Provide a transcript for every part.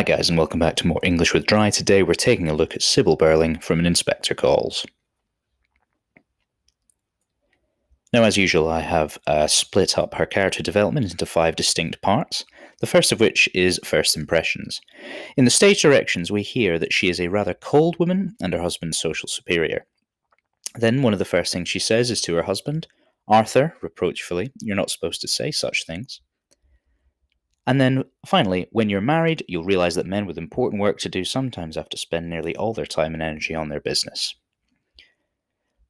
guys, and welcome back to more English with Dry. Today we're taking a look at Sybil Birling from An Inspector Calls. Now, as usual, I have split up her character development into 5 distinct parts, the first of which is first impressions. In the stage directions, we hear that she is a rather cold woman and her husband's social superior. Then one of the first things she says is to her husband, Arthur, reproachfully, "You're not supposed to say such things." And then, finally, when you're married, you'll realize that men with important work to do sometimes have to spend nearly all their time and energy on their business.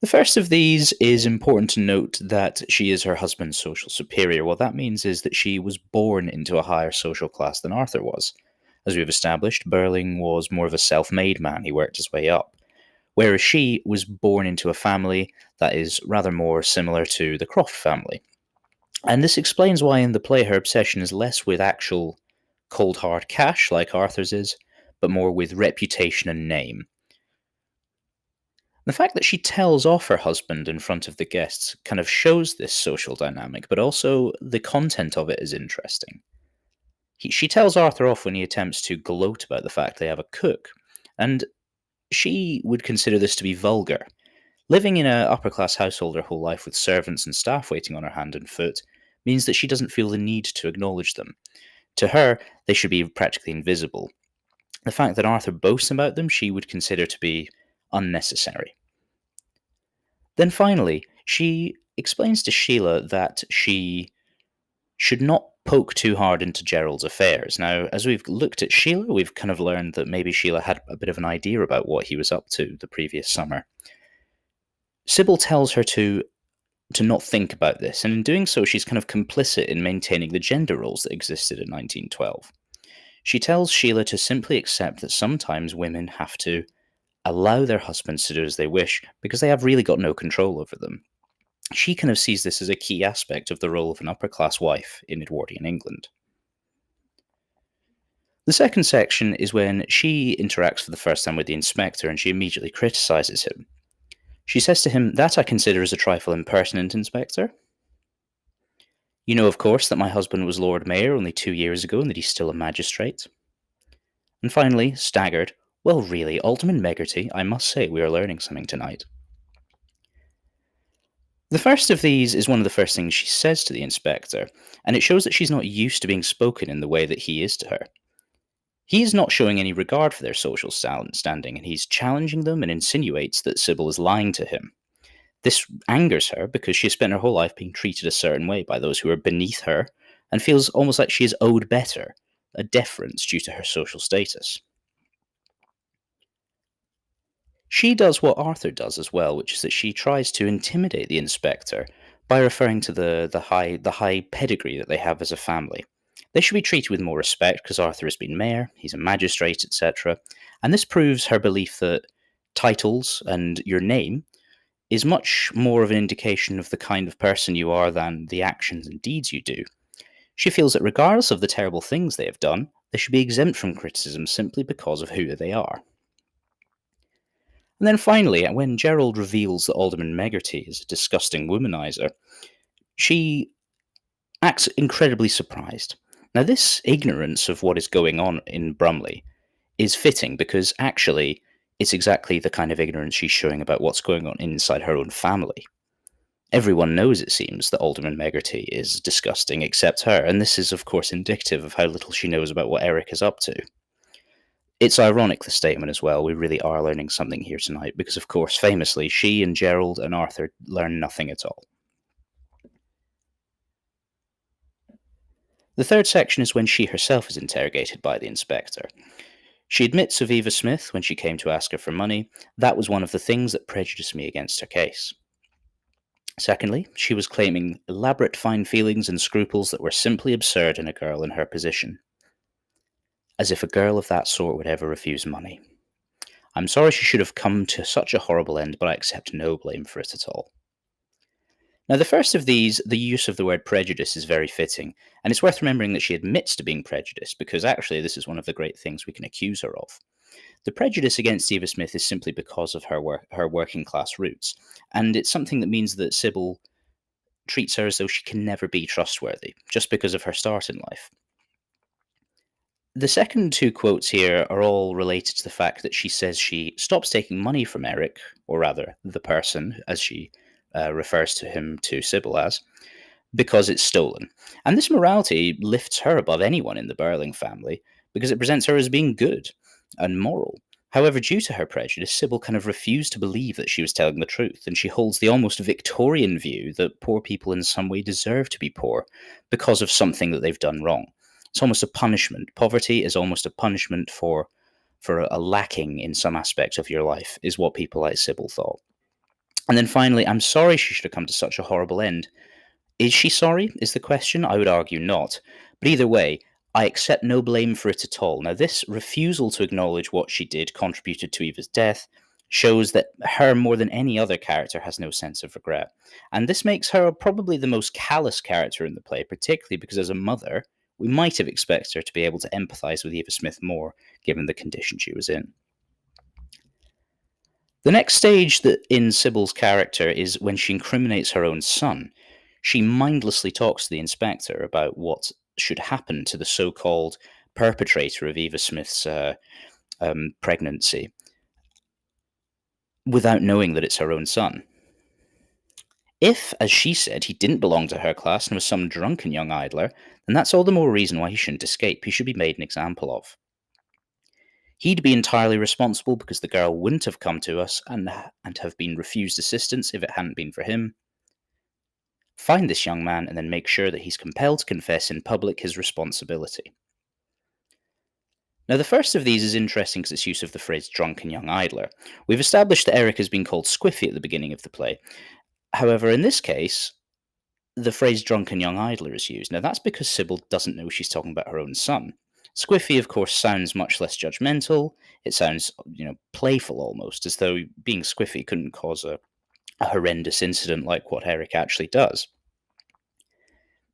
The first of these is important to note that she is her husband's social superior. What that means is that she was born into a higher social class than Arthur was. As we've established, Birling was more of a self-made man. He worked his way up. Whereas she was born into a family that is rather more similar to the Croft family. And this explains why in the play her obsession is less with actual cold hard cash like Arthur's is, but more with reputation and name. The fact that she tells off her husband in front of the guests kind of shows this social dynamic, but also the content of it is interesting. She tells Arthur off when he attempts to gloat about the fact they have a cook, and she would consider this to be vulgar. Living in an upper-class household her whole life with servants and staff waiting on her hand and foot means that she doesn't feel the need to acknowledge them. To her, they should be practically invisible. The fact that Arthur boasts about them she would consider to be unnecessary. Then finally, she explains to Sheila that she should not poke too hard into Gerald's affairs. Now, as we've looked at Sheila, we've kind of learned that maybe Sheila had a bit of an idea about what he was up to the previous summer. Sybil tells her to not think about this, and in doing so she's kind of complicit in maintaining the gender roles that existed in 1912. She tells Sheila to simply accept that sometimes women have to allow their husbands to do as they wish because they have really got no control over them. She kind of sees this as a key aspect of the role of an upper-class wife in Edwardian England. The second section is when she interacts for the first time with the inspector and she immediately criticises him. She says to him, "That I consider as a trifle impertinent, Inspector. You know, of course, that my husband was Lord Mayor only 2 years ago and that he's still a magistrate." And finally, staggered, "Well, really, Alderman Meggerty, I must say we are learning something tonight." The first of these is one of the first things she says to the inspector, and it shows that she's not used to being spoken in the way that he is to her. He is not showing any regard for their social standing, and he's challenging them and insinuates that Sybil is lying to him. This angers her because she has spent her whole life being treated a certain way by those who are beneath her, and feels almost like she is owed better, a deference due to her social status. She does what Arthur does as well, which is that she tries to intimidate the inspector by referring to the high pedigree that they have as a family. They should be treated with more respect because Arthur has been mayor, he's a magistrate, etc. And this proves her belief that titles and your name is much more of an indication of the kind of person you are than the actions and deeds you do. She feels that regardless of the terrible things they have done, they should be exempt from criticism simply because of who they are. And then finally, when Gerald reveals that Alderman Meggerty is a disgusting womanizer, she acts incredibly surprised. Now, this ignorance of what is going on in Brumley is fitting because actually it's exactly the kind of ignorance she's showing about what's going on inside her own family. Everyone knows, it seems, that Alderman Meggerty is disgusting except her, and this is, of course, indicative of how little she knows about what Eric is up to. It's ironic, the statement, as well. We really are learning something here tonight because, of course, famously, she and Gerald and Arthur learn nothing at all. The third section is when she herself is interrogated by the inspector. She admits of Eva Smith when she came to ask her for money. That was one of the things that prejudiced me against her case. Secondly, she was claiming elaborate fine feelings and scruples that were simply absurd in a girl in her position. As if a girl of that sort would ever refuse money. I'm sorry she should have come to such a horrible end, but I accept no blame for it at all. Now, the first of these, the use of the word prejudice, is very fitting, and it's worth remembering that she admits to being prejudiced, because actually this is one of the great things we can accuse her of. The prejudice against Eva Smith is simply because of her working class roots, and it's something that means that Sybil treats her as though she can never be trustworthy, just because of her start in life. The second two quotes here are all related to the fact that she says she stops taking money from Eric, or rather, the person, as she refers to him to Sybil as, because it's stolen. And this morality lifts her above anyone in the Birling family because it presents her as being good and moral. However, due to her prejudice, Sybil kind of refused to believe that she was telling the truth, and she holds the almost Victorian view that poor people in some way deserve to be poor because of something that they've done wrong. It's almost a punishment. Poverty is almost a punishment for a lacking in some aspect of your life, is what people like Sybil thought. And then finally, I'm sorry she should have come to such a horrible end. Is she sorry, is the question? I would argue not. But either way, I accept no blame for it at all. Now, this refusal to acknowledge what she did contributed to Eva's death shows that her, more than any other character, has no sense of regret. And this makes her probably the most callous character in the play, particularly because as a mother, we might have expected her to be able to empathise with Eva Smith more, given the condition she was in. The next stage that in Sybil's character is when she incriminates her own son. She mindlessly talks to the inspector about what should happen to the so-called perpetrator of Eva Smith's pregnancy, without knowing that it's her own son. If, as she said, he didn't belong to her class and was some drunken young idler, then that's all the more reason why he shouldn't escape. He should be made an example of. He'd be entirely responsible because the girl wouldn't have come to us and have been refused assistance if it hadn't been for him. Find this young man and then make sure that he's compelled to confess in public his responsibility. Now, the first of these is interesting because its use of the phrase drunken young idler. We've established that Eric has been called Squiffy at the beginning of the play. However, in this case, the phrase drunken young idler is used. Now, that's because Sybil doesn't know she's talking about her own son. Squiffy, of course, sounds much less judgmental. It sounds, playful almost, as though being Squiffy couldn't cause a horrendous incident like what Eric actually does.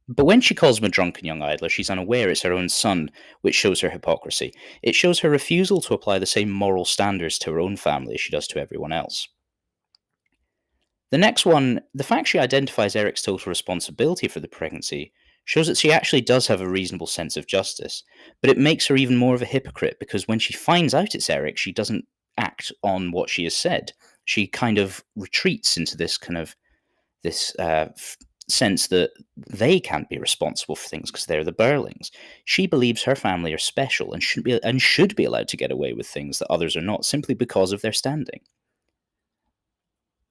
But when she calls him a drunken young idler, she's unaware it's her own son, which shows her hypocrisy. It shows her refusal to apply the same moral standards to her own family as she does to everyone else. The next one, the fact she identifies Eric's total responsibility for the pregnancy, shows that she actually does have a reasonable sense of justice, but it makes her even more of a hypocrite because when she finds out it's Eric, she doesn't act on what she has said. She kind of retreats into this sense that they can't be responsible for things because they're the Birlings. She believes her family are special and should be allowed to get away with things that others are not simply because of their standing.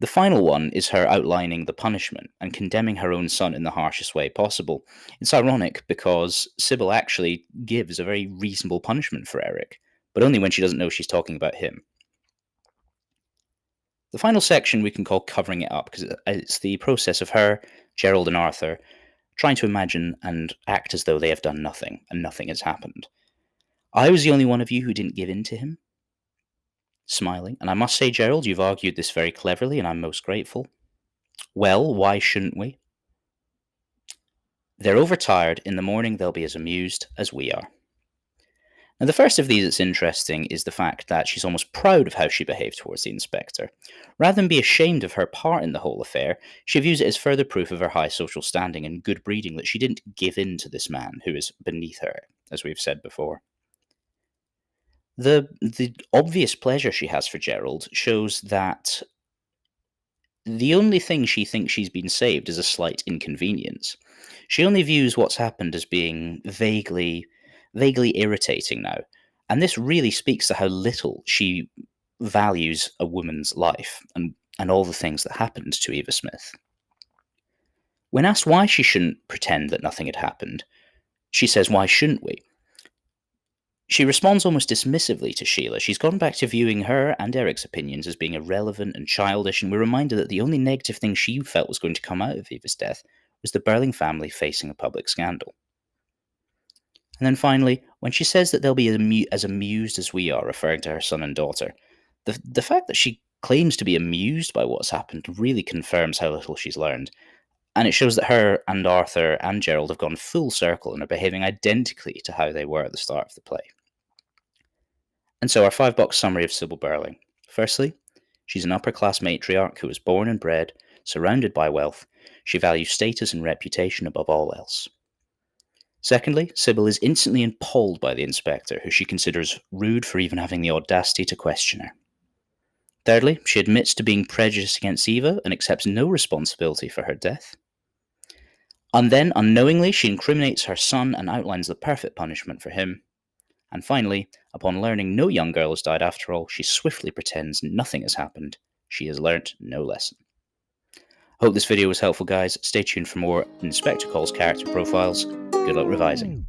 The final one is her outlining the punishment and condemning her own son in the harshest way possible. It's ironic because Sybil actually gives a very reasonable punishment for Eric, but only when she doesn't know she's talking about him. The final section we can call covering it up because it's the process of her, Gerald and Arthur trying to imagine and act as though they have done nothing and nothing has happened. I was the only one of you who didn't give in to him. Smiling, and I must say, Gerald, you've argued this very cleverly and I'm most grateful. Well, why shouldn't we? They're overtired. In the morning they'll be as amused as we are. Now, the first of these that's interesting is the fact that she's almost proud of how she behaved towards the inspector. Rather than be ashamed of her part in the whole affair, she views it as further proof of her high social standing and good breeding that she didn't give in to this man who is beneath her, as we've said before. The obvious pleasure she has for Gerald shows that the only thing she thinks she's been saved is a slight inconvenience. She only views what's happened as being vaguely irritating now, and this really speaks to how little she values a woman's life and all the things that happened to Eva Smith. When asked why she shouldn't pretend that nothing had happened, she says, "Why shouldn't we?" She responds almost dismissively to Sheila. She's gone back to viewing her and Eric's opinions as being irrelevant and childish, and we're reminded that the only negative thing she felt was going to come out of Eva's death was the Birling family facing a public scandal. And then finally, when she says that they'll be as amused as we are, referring to her son and daughter, the fact that she claims to be amused by what's happened really confirms how little she's learned. And it shows that her and Arthur and Gerald have gone full circle and are behaving identically to how they were at the start of the play. And so our 5-box summary of Sybil Birling. Firstly, she's an upper-class matriarch who was born and bred, surrounded by wealth. She values status and reputation above all else. Secondly, Sybil is instantly appalled by the inspector, who she considers rude for even having the audacity to question her. Thirdly, she admits to being prejudiced against Eva and accepts no responsibility for her death. And then, unknowingly, she incriminates her son and outlines the perfect punishment for him. And finally, upon learning no young girl has died after all, she swiftly pretends nothing has happened. She has learnt no lesson. Hope this video was helpful, guys. Stay tuned for more Inspector Call's character profiles. Good luck revising.